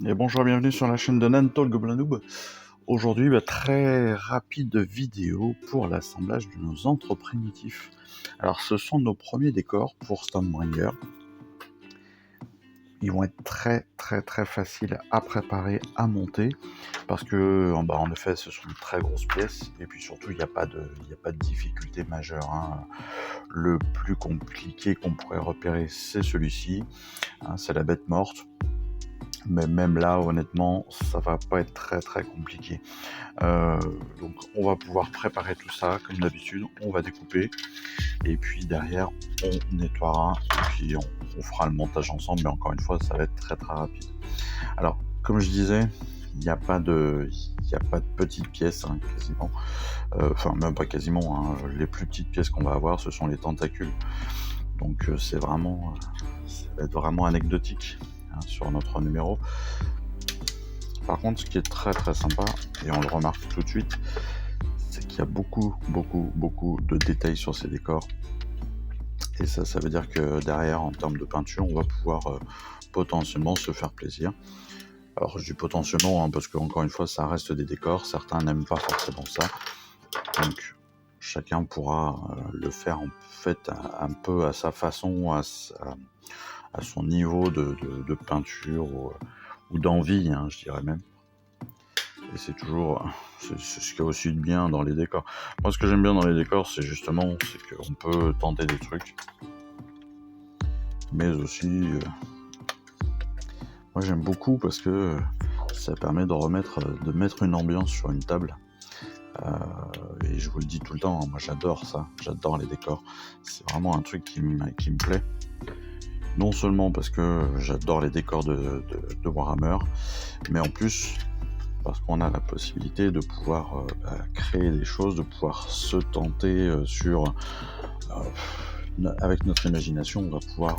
Et bonjour et bienvenue sur la chaîne de Nantol Gobelin Noob. Aujourd'hui, très rapide vidéo pour l'assemblage de nos antres primitifs. Alors, ce sont nos premiers décors pour Stormbringer. Ils vont être très faciles à préparer, à monter, parce que, en effet, ce sont de très grosses pièces, et puis surtout, il n'y a pas de difficulté majeure. Le plus compliqué qu'on pourrait repérer, c'est celui-ci, c'est la bête morte. Mais même là, honnêtement, ça va pas être très compliqué. Donc on va pouvoir préparer tout ça comme d'habitude, on va découper et puis derrière on nettoiera et puis on fera le montage ensemble, mais encore une fois ça va être très rapide. Alors comme je disais, il n'y a pas de petites pièces quasiment, enfin même pas quasiment, les plus petites pièces qu'on va avoir ce sont les tentacules, donc ça va être vraiment anecdotique sur notre numéro. Par contre, ce qui est très sympa, et on le remarque tout de suite, c'est qu'il y a beaucoup de détails sur ces décors. Et ça veut dire que derrière, en termes de peinture, on va pouvoir potentiellement se faire plaisir. Alors je dis potentiellement, parce qu'encore une fois, ça reste des décors, certains n'aiment pas forcément ça. Donc chacun pourra le faire en fait un peu à sa façon, à son niveau de peinture ou d'envie, je dirais même. Et c'est toujours c'est ce qu'il y a aussi de bien dans les décors. Moi, ce que j'aime bien dans les décors, c'est qu'on peut tenter des trucs, mais aussi moi j'aime beaucoup parce que ça permet de mettre une ambiance sur une table. Et je vous le dis tout le temps, moi j'adore ça, j'adore les décors. C'est vraiment un truc qui me plaît. Non seulement parce que j'adore les décors de Warhammer, mais en plus parce qu'on a la possibilité de pouvoir créer des choses, de pouvoir se tenter avec notre imagination, on va pouvoir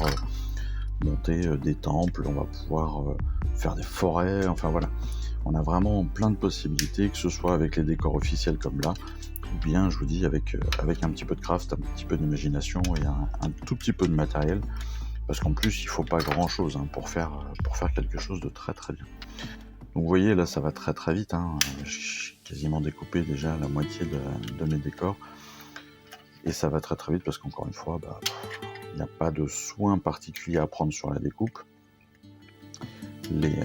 monter des temples, on va pouvoir faire des forêts, enfin voilà. On a vraiment plein de possibilités, que ce soit avec les décors officiels comme là, ou bien, je vous dis, avec un petit peu de craft, un petit peu d'imagination et un tout petit peu de matériel, parce qu'en plus, il faut pas grand-chose pour faire quelque chose de très bien. Donc vous voyez, là, ça va très vite. J'ai quasiment découpé déjà la moitié de mes décors. Et ça va très vite parce qu'encore une fois, il n'y a pas de soin particulier à prendre sur la découpe. Les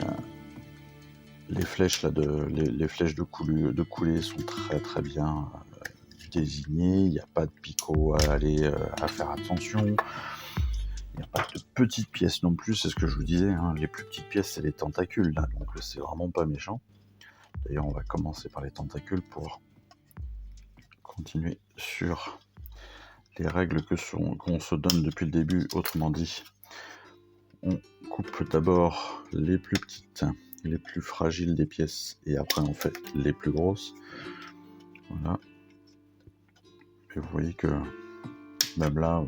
flèches de coulée sont très bien désignées. Il n'y a pas de picot à faire attention. Il n'y a pas de petites pièces non plus, c'est ce que je vous disais. Les plus petites pièces, c'est les tentacules, là, donc c'est vraiment pas méchant. D'ailleurs, on va commencer par les tentacules pour continuer sur les règles qu'on se donne depuis le début. Autrement dit, on coupe d'abord les plus petites, les plus fragiles des pièces, et après on fait les plus grosses. Voilà. Et vous voyez que même là,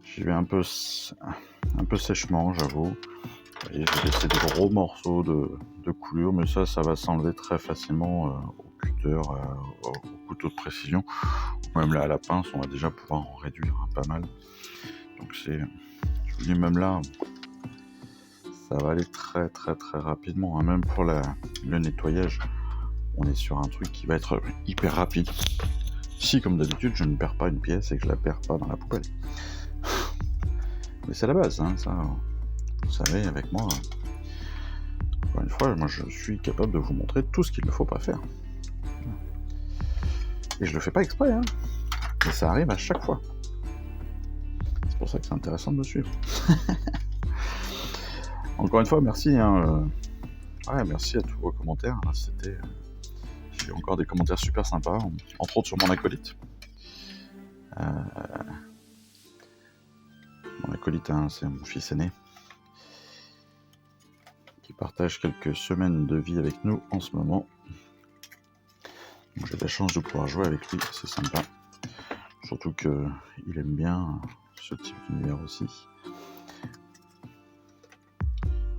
j'y vais un peu sèchement, j'avoue. Vous voyez, j'ai laissé des gros morceaux de coulure, mais ça va s'enlever très facilement au cutter, au couteau de précision. Même là à la pince, on va déjà pouvoir en réduire pas mal. Donc je vous dis, même là, ça va aller très rapidement. Même pour le nettoyage, on est sur un truc qui va être hyper rapide. Si, comme d'habitude, je ne perds pas une pièce et que je la perds pas dans la poubelle. Mais c'est la base, ça. Vous savez, avec moi, encore une fois, moi je suis capable de vous montrer tout ce qu'il ne faut pas faire. Et je le fais pas exprès, mais ça arrive à chaque fois. C'est pour ça que c'est intéressant de me suivre. Encore une fois, merci. Merci à tous vos commentaires. J'ai encore des commentaires super sympas, entre autres sur mon acolyte. Mon acolyte, c'est mon fils aîné, qui partage quelques semaines de vie avec nous en ce moment. Donc, j'ai la chance de pouvoir jouer avec lui, c'est sympa. Surtout qu'il aime bien ce type d'univers aussi.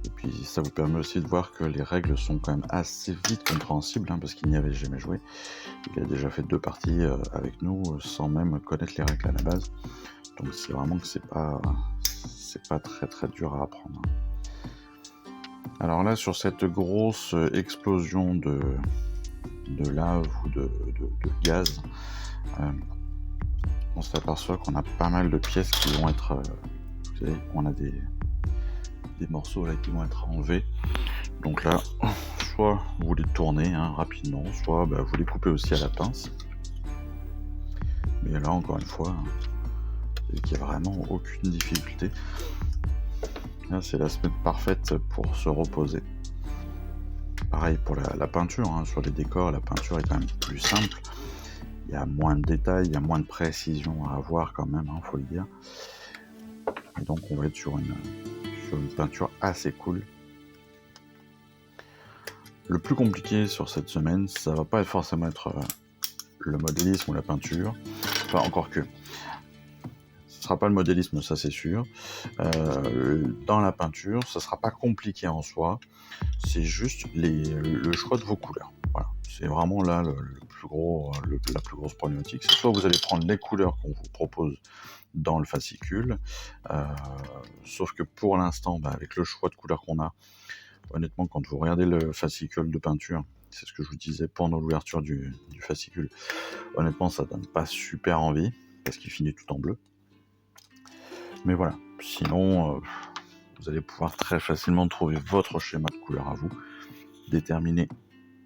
Et puis ça vous permet aussi de voir que les règles sont quand même assez vite compréhensibles, parce qu'il n'y avait jamais joué. Il a déjà fait 2 parties avec nous sans même connaître les règles à la base. Donc c'est vraiment que c'est c'est pas très très dur à apprendre. Alors là, sur cette grosse explosion de lave ou de gaz, on s'aperçoit qu'on a pas mal de pièces qui vont être... vous savez, on a des morceaux là qui vont être enlevés. Donc là, soit vous les tournez rapidement, soit vous les coupez aussi à la pince. Mais là, encore une fois, il n'y a vraiment aucune difficulté. Là, c'est la semaine parfaite pour se reposer. Pareil pour la peinture, sur les décors, la peinture est quand même plus simple. Il y a moins de détails, il y a moins de précision à avoir quand même, faut le dire. Et donc on va être sur une peinture assez cool. Le plus compliqué sur cette semaine, ça va pas forcément être le modélisme ou la peinture. Enfin, encore que. Ce sera pas le modélisme, ça c'est sûr. Dans la peinture, ça sera pas compliqué en soi. C'est juste le choix de vos couleurs. Voilà. C'est vraiment là la plus grosse problématique. C'est soit vous allez prendre les couleurs qu'on vous propose dans le fascicule, sauf que pour l'instant, avec le choix de couleurs qu'on a, honnêtement, quand vous regardez le fascicule de peinture, c'est ce que je vous disais pendant l'ouverture du fascicule, honnêtement, ça donne pas super envie, parce qu'il finit tout en bleu. Mais voilà, sinon, vous allez pouvoir très facilement trouver votre schéma de couleur à vous, déterminer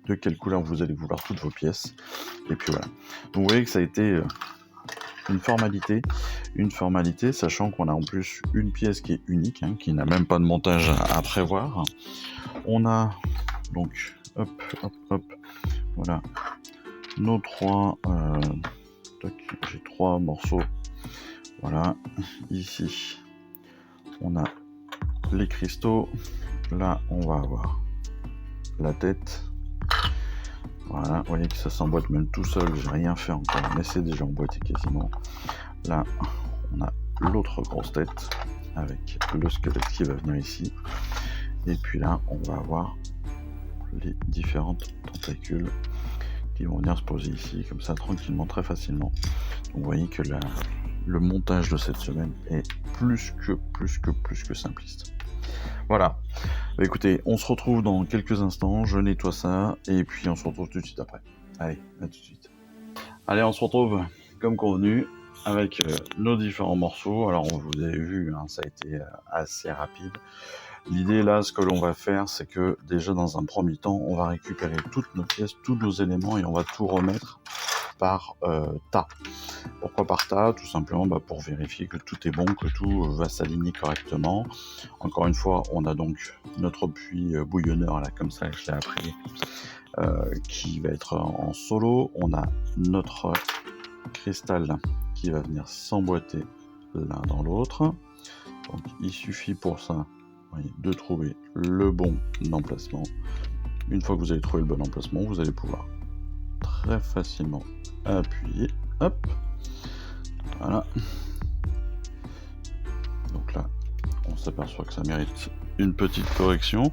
de quelle couleur vous allez vouloir toutes vos pièces, et puis voilà. Donc vous voyez que ça a été une formalité, sachant qu'on a en plus une pièce qui est unique, qui n'a même pas de montage à prévoir. On a donc, hop, voilà, nos trois, j'ai 3 morceaux, voilà, ici, on a les cristaux, là, on va avoir la tête, voilà, vous voyez que ça s'emboîte même tout seul, j'ai rien fait encore, mais c'est déjà emboîté quasiment. Là, on a l'autre grosse tête, avec le squelette qui va venir ici, et puis là, on va avoir les différentes tentacules qui vont venir se poser ici, comme ça, tranquillement, très facilement. Donc vous voyez que le montage de cette semaine est plus que simpliste. Voilà. Écoutez, on se retrouve dans quelques instants, je nettoie ça, et puis on se retrouve tout de suite après. Allez, à tout de suite. Allez, on se retrouve comme convenu avec nos différents morceaux. Alors, vous avez vu, ça a été assez rapide. L'idée là, ce que l'on va faire, c'est que déjà dans un premier temps, on va récupérer toutes nos pièces, tous nos éléments, et on va tout remettre par tas. Pourquoi par tas? Tout simplement pour vérifier que tout est bon, que tout va s'aligner correctement. Encore une fois, on a donc notre puits bouillonneur, là, comme ça, je l'ai appris, qui va être en solo. On a notre cristal qui va venir s'emboîter l'un dans l'autre. Donc il suffit pour ça, de trouver le bon emplacement. Une fois que vous avez trouvé le bon emplacement, vous allez pouvoir très facilement appuyer, hop, voilà. Donc là, on s'aperçoit que ça mérite une petite correction.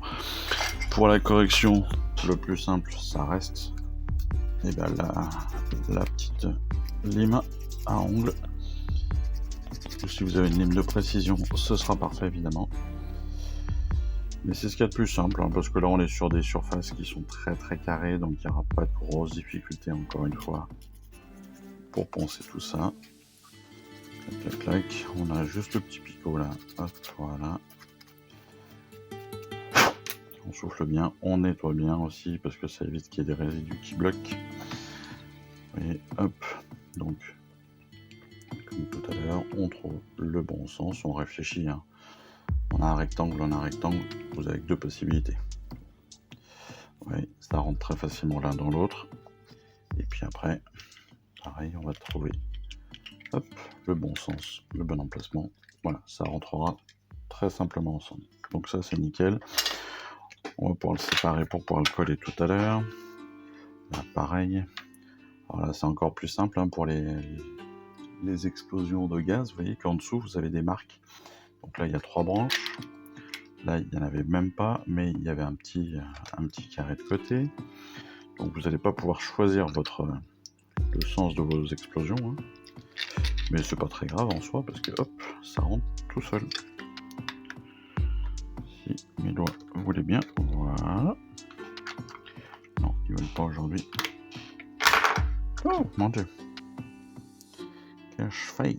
Pour la correction, le plus simple, ça reste la petite lime à ongles. Ou si vous avez une lime de précision, ce sera parfait évidemment. Mais c'est ce qu'il y a de plus simple, parce que là on est sur des surfaces qui sont très très carrées, donc il n'y aura pas de grosses difficultés encore une fois pour poncer tout ça. Clac, clac, on a juste le petit picot là, hop, voilà. On souffle bien, on nettoie bien aussi, parce que ça évite qu'il y ait des résidus qui bloquent. Et hop, donc, comme tout à l'heure, on trouve le bon sens, on réfléchit. On a un rectangle, vous avez 2 possibilités. Oui, ça rentre très facilement l'un dans l'autre. Et puis après, pareil, on va trouver hop, le bon sens, le bon emplacement. Voilà, ça rentrera très simplement ensemble. Donc ça, c'est nickel. On va pouvoir le séparer pour pouvoir le coller tout à l'heure. Là, pareil. Alors là, c'est encore plus simple pour les explosions de gaz. Vous voyez qu'en dessous, vous avez des marques. Donc là, il y a 3 branches. Là, il n'y en avait même pas, mais il y avait un petit carré de côté. Donc vous n'allez pas pouvoir choisir le sens de vos explosions. Mais c'est pas très grave en soi, parce que hop, ça rentre tout seul. les doigts voulaient bien. Voilà. Non, ils veulent pas aujourd'hui. Oh mon dieu. Qu'ai-je fait?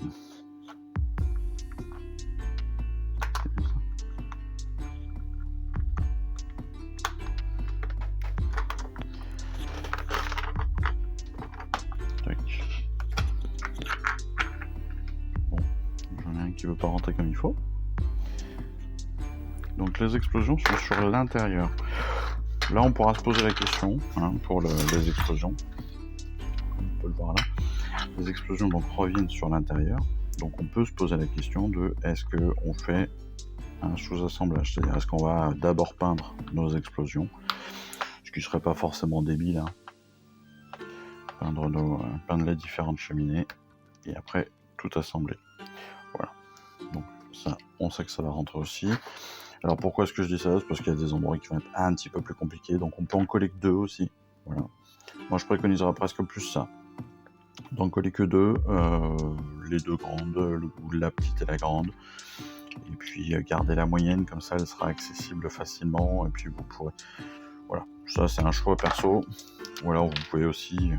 Bon, j'en ai un qui veut pas rentrer comme il faut. Donc les explosions sont sur l'intérieur. Là, on pourra se poser la question pour les explosions. On peut le voir là. Les explosions donc reviennent sur l'intérieur. Donc on peut se poser la question de est-ce qu'on fait un sous-assemblage, c'est-à-dire est-ce qu'on va d'abord peindre nos explosions, ce qui serait pas forcément débile, peindre les différentes cheminées et après tout assembler. Voilà. Donc ça, on sait que ça va rentrer aussi. Alors pourquoi est-ce que je dis ça? C'est parce qu'il y a des endroits qui vont être un petit peu plus compliqués, donc on peut en coller que 2 aussi. Voilà. Moi je préconiserais presque plus ça. D'en coller que 2, les 2 grandes, la petite et la grande. Et puis garder la moyenne, comme ça elle sera accessible facilement. Et puis vous pourrez. Voilà, ça c'est un choix perso. Ou alors vous pouvez aussi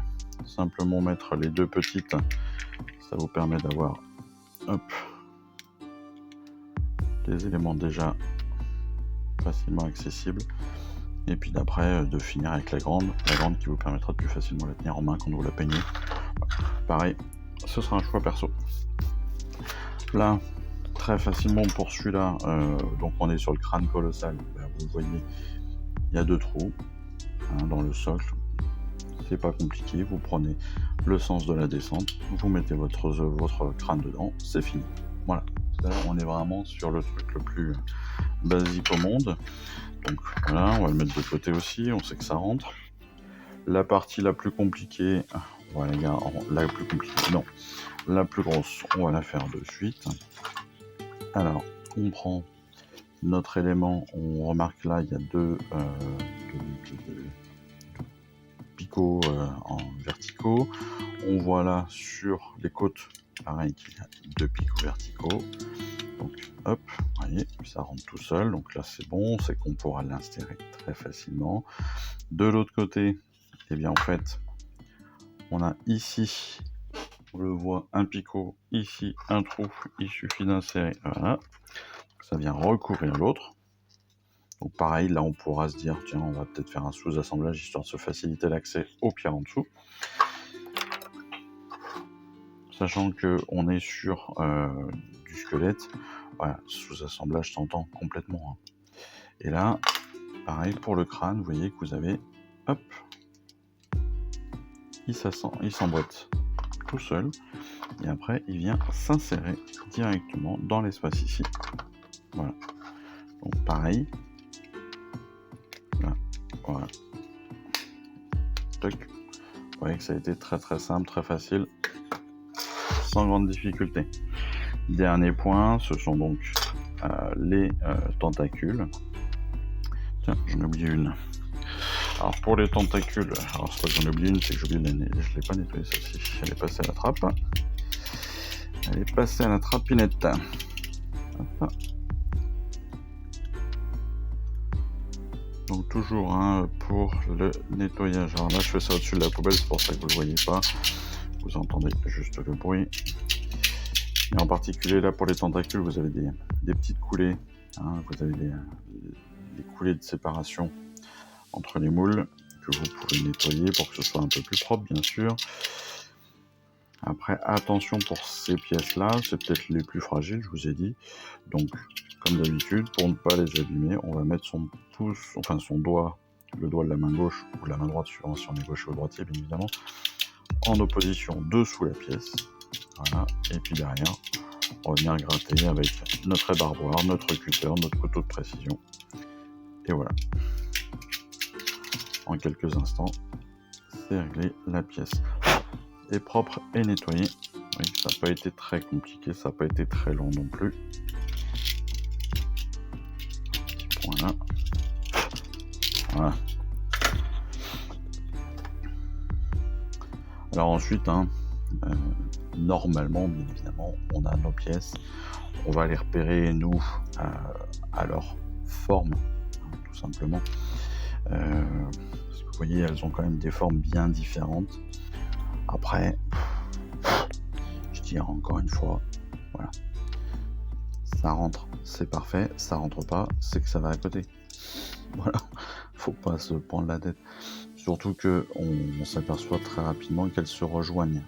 simplement mettre les 2 petites. Ça vous permet d'avoir les éléments déjà facilement accessibles. Et puis d'après de finir avec la grande qui vous permettra de plus facilement la tenir en main quand vous la peignez. Pareil, ce sera un choix perso. Là, très facilement pour celui-là, donc on est sur le crâne colossal. Vous voyez, il y a 2 trous dans le socle. C'est pas compliqué, vous prenez le sens de la descente, vous mettez votre crâne dedans, c'est fini. Voilà, là on est vraiment sur le truc le plus basique au monde. Donc voilà, on va le mettre de côté aussi, on sait que ça rentre. La partie la plus compliquée, voilà, la plus compliquée, non, la plus grosse, on va la faire de suite. Alors, on prend notre élément, on remarque là, il y a 2 picots en verticaux. On voit là sur les côtes, pareil, qu'il y a 2 picots verticaux. Donc hop, vous voyez, ça rentre tout seul. Donc là c'est bon, c'est qu'on pourra l'insérer très facilement. De l'autre côté, eh bien en fait, on a ici, on le voit, un picot, ici un trou, il suffit d'insérer, voilà. Ça vient recouvrir l'autre. Donc pareil, là on pourra se dire, tiens, on va peut-être faire un sous-assemblage histoire de se faciliter l'accès aux pierres en dessous. Sachant qu'on est sur du squelette, voilà, sous-assemblage s'entend complètement. Et là, pareil pour le crâne, vous voyez que vous avez, hop, il s'emboîte tout seul, et après il vient s'insérer directement dans l'espace ici. Voilà. Donc pareil, là, voilà. Toc. Vous voyez que ça a été très très simple, très facile, sans grande difficulté. Dernier point, ce sont donc les tentacules. Tiens, j'en ai oublié une. Alors pour les tentacules, alors c'est pas que j'en ai oublié une, c'est que je l'ai pas nettoyée celle-ci. Elle est passée à la trappe. Elle est passée à la trapinette. Hop. Donc toujours pour le nettoyage. Alors là je fais ça au-dessus de la poubelle, c'est pour ça que vous ne le voyez pas. Vous entendez juste le bruit. Et en particulier là pour les tentacules, vous avez des petites coulées. Vous avez des coulées de séparation entre les moules que vous pouvez nettoyer pour que ce soit un peu plus propre, bien sûr. Après, attention pour ces pièces-là, c'est peut-être les plus fragiles, je vous ai dit. Donc, comme d'habitude, pour ne pas les abîmer, on va mettre son pouce, enfin son doigt, le doigt de la main gauche ou la main droite, suivant si on est gaucher ou droitier, bien évidemment, en opposition dessous la pièce. Voilà. Et puis derrière, on va venir gratter avec notre ébarboir, notre cutter, notre couteau de précision. Et voilà. En quelques instants, c'est réglé, la pièce est propre et nettoyée. Oui, ça n'a pas été très compliqué, ça n'a pas été très long non plus. Petit point là. Voilà. Alors ensuite, normalement, bien évidemment, on a nos pièces. On va les repérer, nous, à leur forme tout simplement. Parce que vous voyez, elles ont quand même des formes bien différentes. Après, je dirais encore une fois, voilà, ça rentre, c'est parfait, ça rentre pas, c'est que ça va à côté. Voilà, faut pas se prendre la tête. Surtout que on s'aperçoit très rapidement qu'elles se rejoignent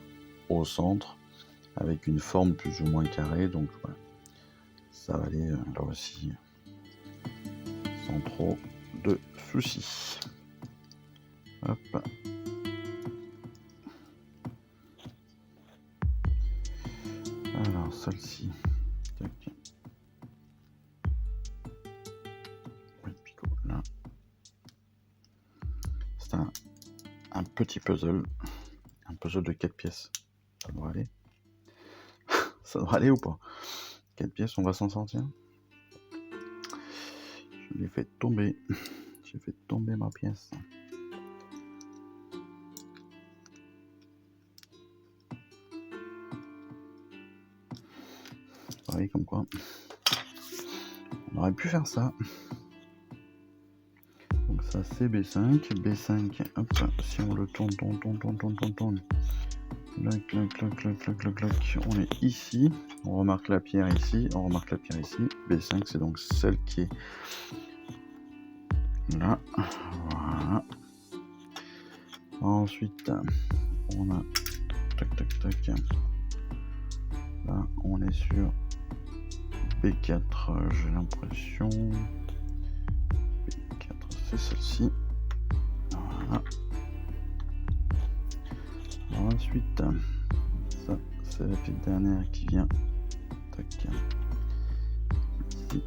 au centre avec une forme plus ou moins carrée, donc voilà, ça va aller là aussi sans trop de soucis. Hop. Alors celle-ci, tac. Oui, picot, là. C'est un petit puzzle, un puzzle de 4 pièces. Ça devrait aller. Ça devrait aller ou pas? 4 pièces, on va s'en sortir. Je l'ai fait tomber. J'ai fait tomber ma pièce. Vous voyez comme quoi on aurait pu faire ça. Donc ça c'est B5. B5, hop, si on le tourne. Clac. On est ici. On remarque la pierre ici. B5 c'est donc celle qui est là. Voilà. Ensuite, on a tac. Là, on est sur B4, j'ai l'impression. B4, c'est celle-ci. Voilà. Ensuite, ça, c'est la petite dernière qui vient. Tac. Ici.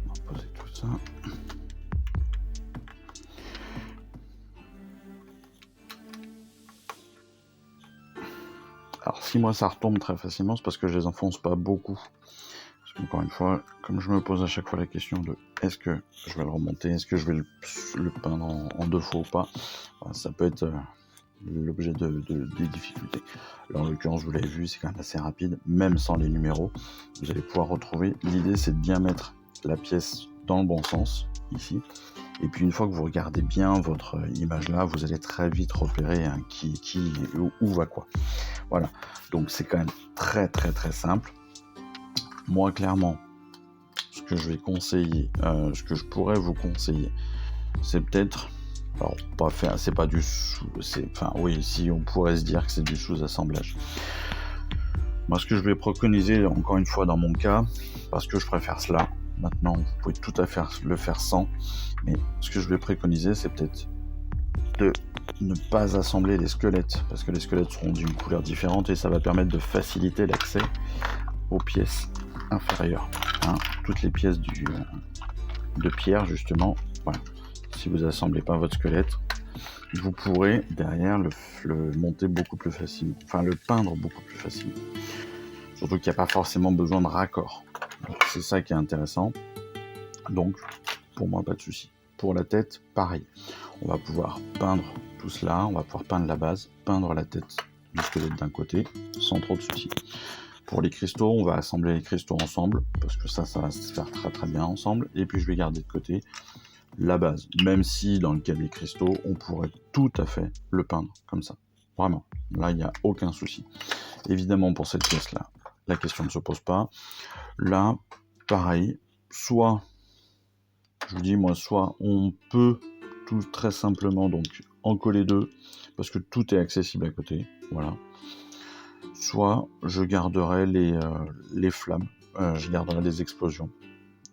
On va poser tout ça. Alors si moi ça retombe très facilement, c'est parce que je les enfonce pas beaucoup. Parce qu'encore une fois, comme je me pose à chaque fois la question de est-ce que je vais le remonter, est-ce que je vais le peindre en 2 fois ou pas, ça peut être l'objet des difficultés. Là en l'occurrence, vous l'avez vu, c'est quand même assez rapide, même sans les numéros. Vous allez pouvoir retrouver. L'idée c'est de bien mettre la pièce dans le bon sens, ici. Et puis une fois que vous regardez bien votre image là, vous allez très vite repérer où va quoi. Voilà, donc c'est quand même très simple. Moi clairement, ce que je vais conseiller, ce que je pourrais vous conseiller, c'est peut-être, alors pas faire, c'est pas du sous, enfin oui, si on pourrait se dire que c'est du sous-assemblage. Moi ce que je vais préconiser, encore une fois dans mon cas, parce que je préfère cela, maintenant vous pouvez tout à fait le faire sans, mais ce que je vais préconiser c'est peut-être de ne pas assembler les squelettes, parce que les squelettes seront d'une couleur différente et ça va permettre de faciliter l'accès aux pièces inférieures, hein, toutes les pièces de pierre justement. Voilà. Si vous assemblez pas votre squelette, vous pourrez derrière le monter beaucoup plus facilement, enfin le peindre beaucoup plus facilement. Surtout qu'il n'y a pas forcément besoin de raccord. Donc, c'est ça qui est intéressant. Donc pour moi pas de souci. Pour la tête, pareil. On va pouvoir peindre tout cela, on va pouvoir peindre la base, peindre la tête du squelette d'un côté, sans trop de soucis. Pour les cristaux, on va assembler les cristaux ensemble, parce que ça va se faire très bien ensemble, et puis je vais garder de côté la base, même si dans le cas des cristaux, on pourrait tout à fait le peindre comme ça. Vraiment, là il n'y a aucun souci. Évidemment pour cette pièce-là, la question ne se pose pas. Là, pareil, soit, je vous dis moi, soit on peut tout très simplement donc en coller 2, parce que tout est accessible à côté, voilà. Soit je garderai les flammes, je garderai les explosions.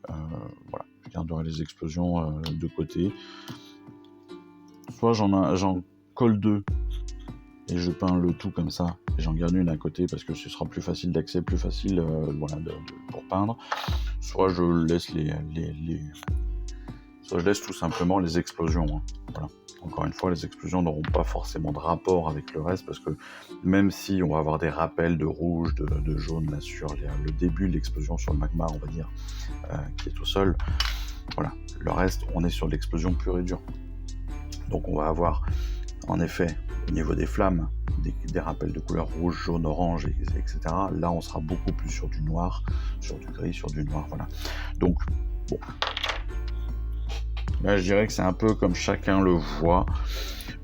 Voilà, je garderai les explosions de côté. Soit j'en colle 2 et je peins le tout comme ça, et j'en garde une à côté parce que ce sera plus facile d'accès, plus facile voilà, pour peindre. Soit je laisse soit je laisse tout simplement les explosions. Hein. Voilà. Encore une fois, les explosions n'auront pas forcément de rapport avec le reste, parce que même si on va avoir des rappels de rouge, de jaune là sur le début de l'explosion sur le magma, on va dire, qui est au sol, voilà, le reste, on est sur l'explosion pure et dure. Donc on va avoir En effet, au niveau des flammes, des rappels de couleurs rouge, jaune, orange, etc. Là, on sera beaucoup plus sur du noir, sur du gris, sur du noir, voilà. Donc, bon. Là, je dirais que c'est un peu comme chacun le voit.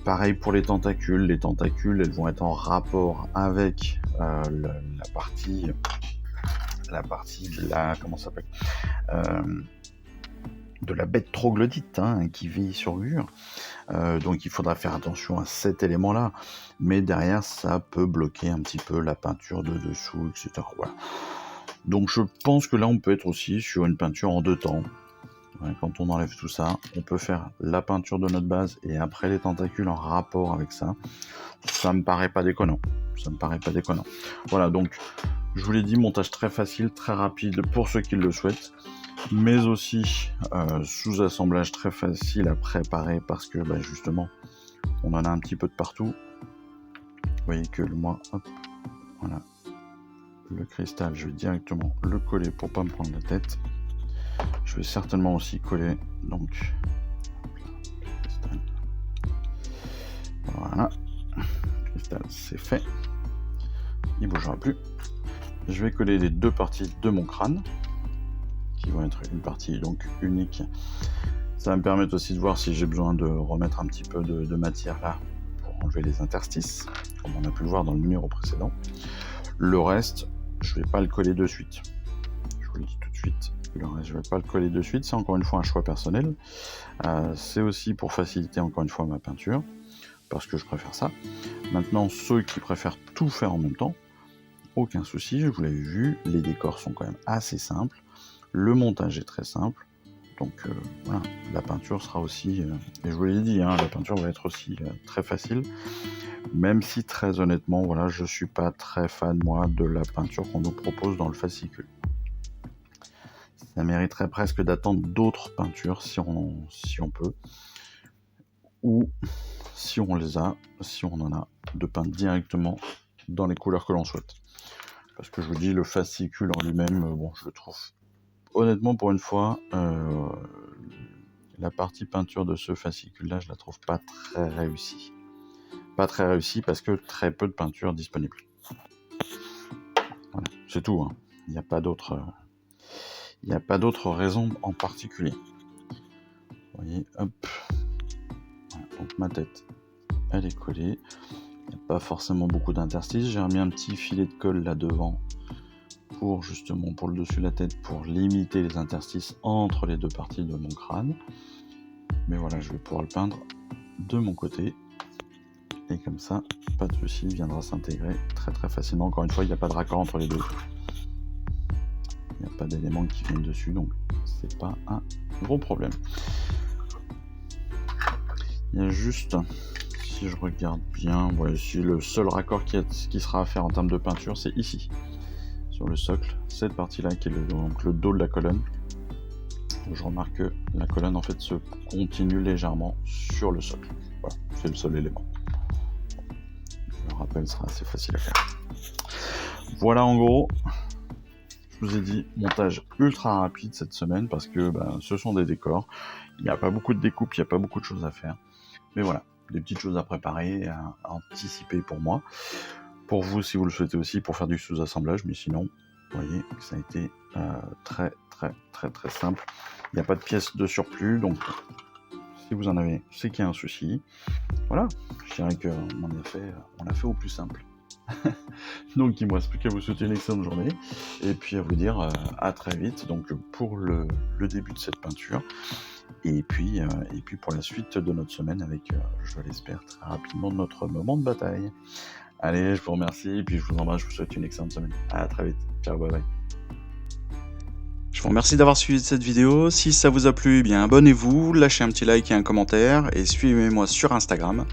Pareil pour les tentacules. Les tentacules, elles vont être en rapport avec la partie de la... Comment ça s'appelle de la bête troglodyte qui vit sur Gur. Donc il faudra faire attention à cet élément-là. Mais derrière, ça peut bloquer un petit peu la peinture de dessous, etc. Voilà. Donc je pense que là, on peut être aussi sur une peinture en 2 temps. Ouais, quand on enlève tout ça, on peut faire la peinture de notre base et après les tentacules en rapport avec ça. Ça me paraît pas déconnant. Voilà, donc je vous l'ai dit, montage très facile, très rapide pour ceux qui le souhaitent. Mais aussi sous-assemblage très facile à préparer parce que justement on en a un petit peu de partout. Vous voyez que moi, hop, voilà, le cristal, je vais directement le coller pour pas me prendre la tête. Je vais certainement aussi coller donc cristal. Voilà, cristal c'est fait, il bougera plus. Je vais coller les 2 parties de mon crâne qui vont être une partie donc unique. Ça va me permettre aussi de voir si j'ai besoin de remettre un petit peu de matière là pour enlever les interstices, comme on a pu le voir dans le numéro précédent. Le reste, je vais pas le coller de suite. Je vous le dis tout de suite. Le reste, je vais pas le coller de suite. C'est encore une fois un choix personnel. C'est aussi pour faciliter encore une fois ma peinture, parce que je préfère ça. Maintenant, ceux qui préfèrent tout faire en même temps, aucun souci, je vous l'avais vu. Les décors sont quand même assez simples. Le montage est très simple, donc voilà, la peinture sera aussi, et je vous l'ai dit, la peinture va être aussi très facile, même si très honnêtement, voilà, je suis pas très fan moi de la peinture qu'on nous propose dans le fascicule. Ça mériterait presque d'attendre d'autres peintures si on peut, ou si on en a, de peindre directement dans les couleurs que l'on souhaite. Parce que je vous dis, le fascicule en lui-même, bon, je le trouve honnêtement, pour une fois, la partie peinture de ce fascicule-là, je la trouve pas très réussie. Pas très réussie parce que très peu de peinture disponible. Voilà, c'est tout. Il n'y a pas d'autre raison en particulier. Vous voyez, hop. Voilà, donc ma tête, elle est collée. Il n'y a pas forcément beaucoup d'interstices. J'ai remis un petit filet de colle là devant pour le dessus de la tête, pour limiter les interstices entre les 2 parties de mon crâne. Mais voilà, je vais pouvoir le peindre de mon côté. Et comme ça, pas de souci, il viendra s'intégrer très très facilement. Encore une fois, il n'y a pas de raccord entre les 2. Il n'y a pas d'éléments qui viennent dessus, donc c'est pas un gros problème. Il y a juste, si je regarde bien, voilà, ici le seul raccord qui sera à faire en termes de peinture, c'est ici. Sur le socle, cette partie-là qui est donc le dos de la colonne. Je remarque que la colonne en fait se continue légèrement sur le socle. Voilà, c'est le seul élément. Le rappel sera assez facile à faire. Voilà en gros. Je vous ai dit, montage ultra rapide cette semaine parce que ce sont des décors. Il n'y a pas beaucoup de découpes, il n'y a pas beaucoup de choses à faire. Mais voilà, des petites choses à préparer, à anticiper pour moi. Pour vous, si vous le souhaitez aussi, pour faire du sous-assemblage, mais sinon, vous voyez que ça a été très simple. Il n'y a pas de pièces de surplus, donc si vous en avez, c'est qu'il y a un souci. Voilà, je dirais qu'on a fait au plus simple. Donc il ne me reste plus qu'à vous souhaiter une excellente journée, et puis à vous dire à très vite donc pour le début de cette peinture, et puis pour la suite de notre semaine avec, je l'espère, très rapidement notre moment de bataille. Allez, je vous remercie, et puis je vous embrasse, je vous souhaite une excellente semaine. À très vite. Ciao, bye bye. Je vous remercie d'avoir suivi cette vidéo. Si ça vous a plu, bien abonnez-vous, lâchez un petit like et un commentaire, et suivez-moi sur Instagram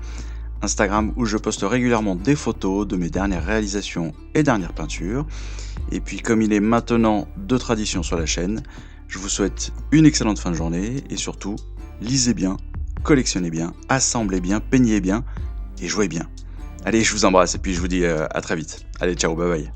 où je poste régulièrement des photos de mes dernières réalisations et dernières peintures. Et puis comme il est maintenant de tradition sur la chaîne, je vous souhaite une excellente fin de journée, et surtout, lisez bien, collectionnez bien, assemblez bien, peignez bien, et jouez bien. Allez, je vous embrasse, et puis je vous dis à très vite. Allez, ciao, bye bye.